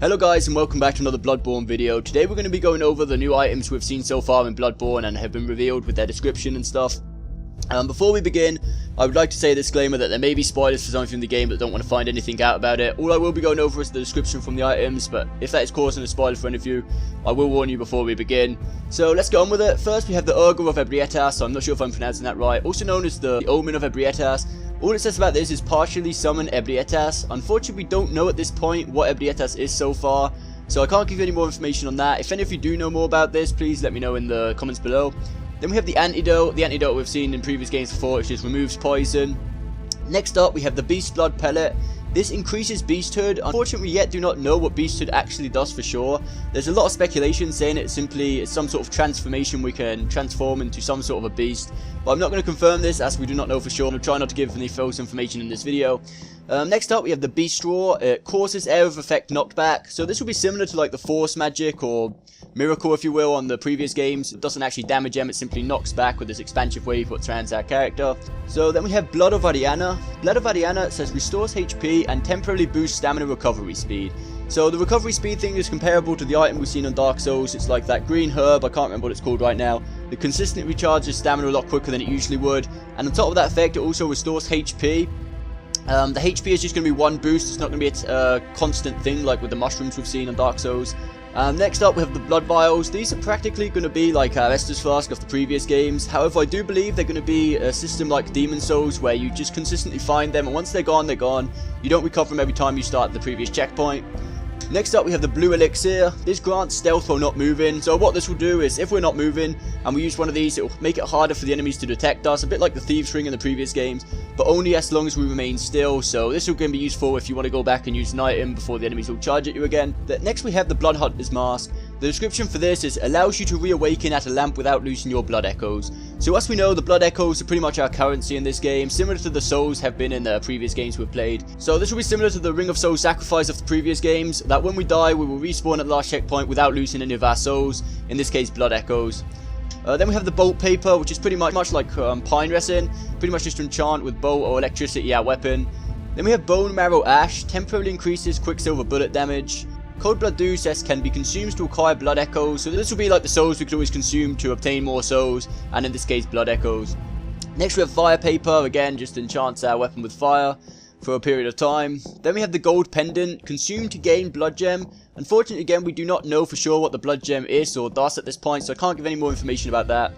Hello guys and welcome back to another Bloodborne video. Today we're going to be going over the new items we've seen so far in Bloodborne and have been revealed with their description and stuff. Before we begin, I would like to say a disclaimer that there may be spoilers for something in the game but don't want to find anything out about it. All I will be going over is the description from the items, but if that is causing a spoiler for any of you, I will warn you before we begin. So let's get on with it. First we have the Urger of Ebrietas, so I'm not sure if I'm pronouncing that right, also known as the Omen of Ebrietas. All it says about this is partially summon Ebrietas. Unfortunately we don't know at this point what Ebrietas is so far, so I can't give you any more information on that. If any of you do know more about this, please let me know in the comments below. Then we have the antidote we've seen in previous games before, which just removes poison. Next up we have the Beast Blood Pellet. This increases beasthood. Unfortunately we yet do not know what beasthood actually does for sure. There's a lot of speculation saying it's simply some sort of transformation we can transform into some sort of a beast, but I'm not going to confirm this as we do not know for sure. I'll try not to give any false information in this video. Next up we have the Beast Straw. It causes area of effect knockback, so this will be similar to like the Force Magic or Miracle if you will on the previous games. It doesn't actually damage them, it simply knocks back with this expansive wave what surrounds our character. So then we have Blood of Ariana. Blood of Ariana says restores HP and temporarily boosts stamina recovery speed. So the recovery speed thing is comparable to the item we've seen on Dark Souls. It's like that green herb, I can't remember what it's called right now. It consistently recharges stamina a lot quicker than it usually would, and on top of that effect it also restores HP. The HP is just going to be one boost, it's not going to be a constant thing like with the mushrooms we've seen on Dark Souls. Next up we have the Blood Vials. These are practically going to be like our Estus Flask of the previous games. However, I do believe they're going to be a system like Demon Souls where you just consistently find them, and once they're gone, they're gone. You don't recover them every time you start the previous checkpoint. Next up we have the Blue Elixir. This grants stealth while not moving. So what this will do is if we're not moving and we use one of these, it will make it harder for the enemies to detect us, a bit like the Thieves Ring in the previous games, but only as long as we remain still. So this will going to be useful if you want to go back and use an item before the enemies will charge at you again. Next we have the Blood Hunter's Mask. The description for this is allows you to reawaken at a lamp without losing your blood echoes. So as we know, the blood echoes are pretty much our currency in this game, similar to the souls have been in the previous games we've played. So this will be similar to the Ring of Soul Sacrifice of the previous games, that when we die we will respawn at the last checkpoint without losing any of our souls, in this case blood echoes. Then we have the Bolt Paper, which is pretty much like Pine Resin, pretty much just to enchant with bolt or electricity our weapon. Then we have Bone Marrow Ash, temporarily increases Quicksilver bullet damage. Cold Blood Dew says can be consumed to acquire blood echoes, so this will be like the souls we could always consume to obtain more souls, and in this case blood echoes. Next we have Fire Paper, again just enchants our weapon with fire for a period of time. Then we have the Gold Pendant, consumed to gain Blood Gem. Unfortunately again we do not know for sure what the Blood Gem is or does at this point, so I can't give any more information about that.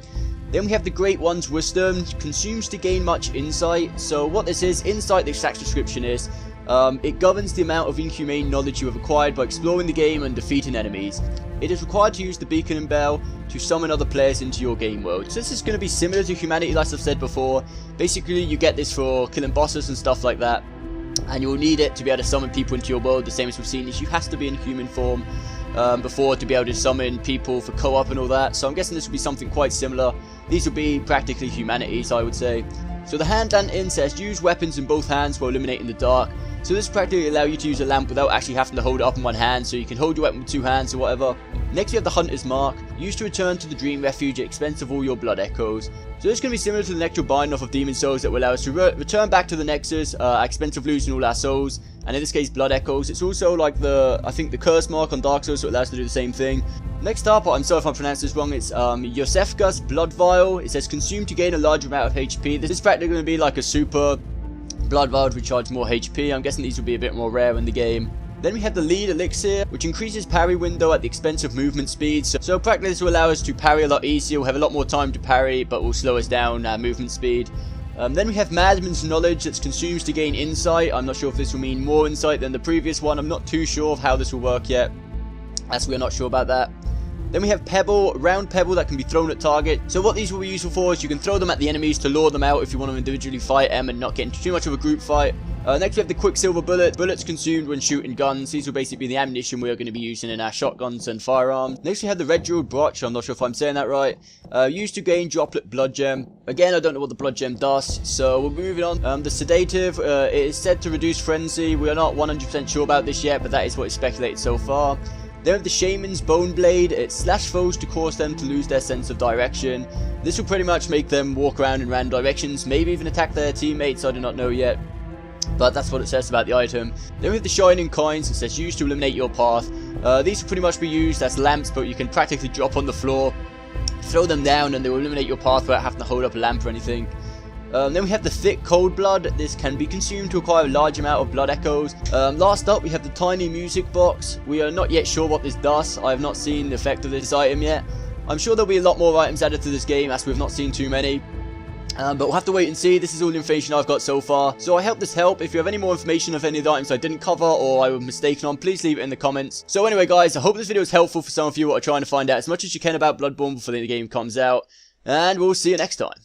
Then we have the Great One's Wisdom, consumes to gain much insight. So what this is, insight, the exact description is, it governs the amount of inhumane knowledge you have acquired by exploring the game and defeating enemies. It is required to use the beacon and bell to summon other players into your game world. So this is going to be similar to humanity like I've said before. Basically you get this for killing bosses and stuff like that, and you will need it to be able to summon people into your world, the same as we've seen. You have to be in human form before to be able to summon people for co-op and all that, so I'm guessing this will be something quite similar. These will be practically humanities, I would say. So the Hand Lantern says use weapons in both hands while illuminating the dark. So this practically allows you to use a lamp without actually having to hold it up in one hand, so you can hold your weapon with two hands or whatever. Next we have the Hunter's Mark, used to return to the Dream Refuge at expense of all your blood echoes. So this is going to be similar to the Nectar Binding off of Demon Souls that will allow us to return back to the Nexus at expense of losing all our souls, and in this case blood echoes. It's also like I think the Curse Mark on Dark Souls, so it allows us to do the same thing. Next up, I'm sorry if I pronounced this wrong, it's Yosefka's Blood Vial. It says consume to gain a large amount of HP. This is practically going to be like a super blood vial to recharge more HP. I'm guessing these will be a bit more rare in the game. Then we have the Lead Elixir, which increases parry window at the expense of movement speed. So practically this will allow us to parry a lot easier. We'll have a lot more time to parry, but will slow us down movement speed. Then we have Madman's Knowledge that's consumed to gain insight. I'm not sure if this will mean more insight than the previous one. I'm not too sure of how this will work yet, as we're not sure about that. Then we have Pebble, round pebble that can be thrown at target. So what these will be useful for is you can throw them at the enemies to lure them out if you want to individually fight them and not get into too much of a group fight. Next we have the Quicksilver Bullet. Bullets consumed when shooting guns. These will basically be the ammunition we are going to be using in our shotguns and firearms. Next we have the Red Jeweled Brooch. I'm not sure if I'm saying that right. Used to gain Droplet Blood Gem. Again, I don't know what the Blood Gem does, so we'll be moving on. The Sedative, it is said to reduce frenzy. We are not 100% sure about this yet, but that is what is speculated so far. Then we have the Shaman's Bone Blade. It slash foes to cause them to lose their sense of direction. This will pretty much make them walk around in random directions, maybe even attack their teammates, I do not know yet. but that's what it says about the item. Then we have the shining coins. It says used to illuminate your path. These will pretty much be used as lamps, but you can practically drop on the floor, throw them down, and they will illuminate your path without having to hold up a lamp or anything. Then we have the thick cold blood. This can be consumed to acquire a large amount of blood echoes. Last up we have the tiny music box. We are not yet sure what this does. I have not seen the effect of this item yet. I'm sure there'll be a lot more items added to this game as we've not seen too many. But we'll have to wait and see. This is all the information I've got so far. So I hope this helped. If you have any more information of any of the items I didn't cover or I was mistaken on, please leave it in the comments. So anyway guys, I hope this video was helpful for some of you who are trying to find out as much as you can about Bloodborne before the game comes out. And we'll see you next time.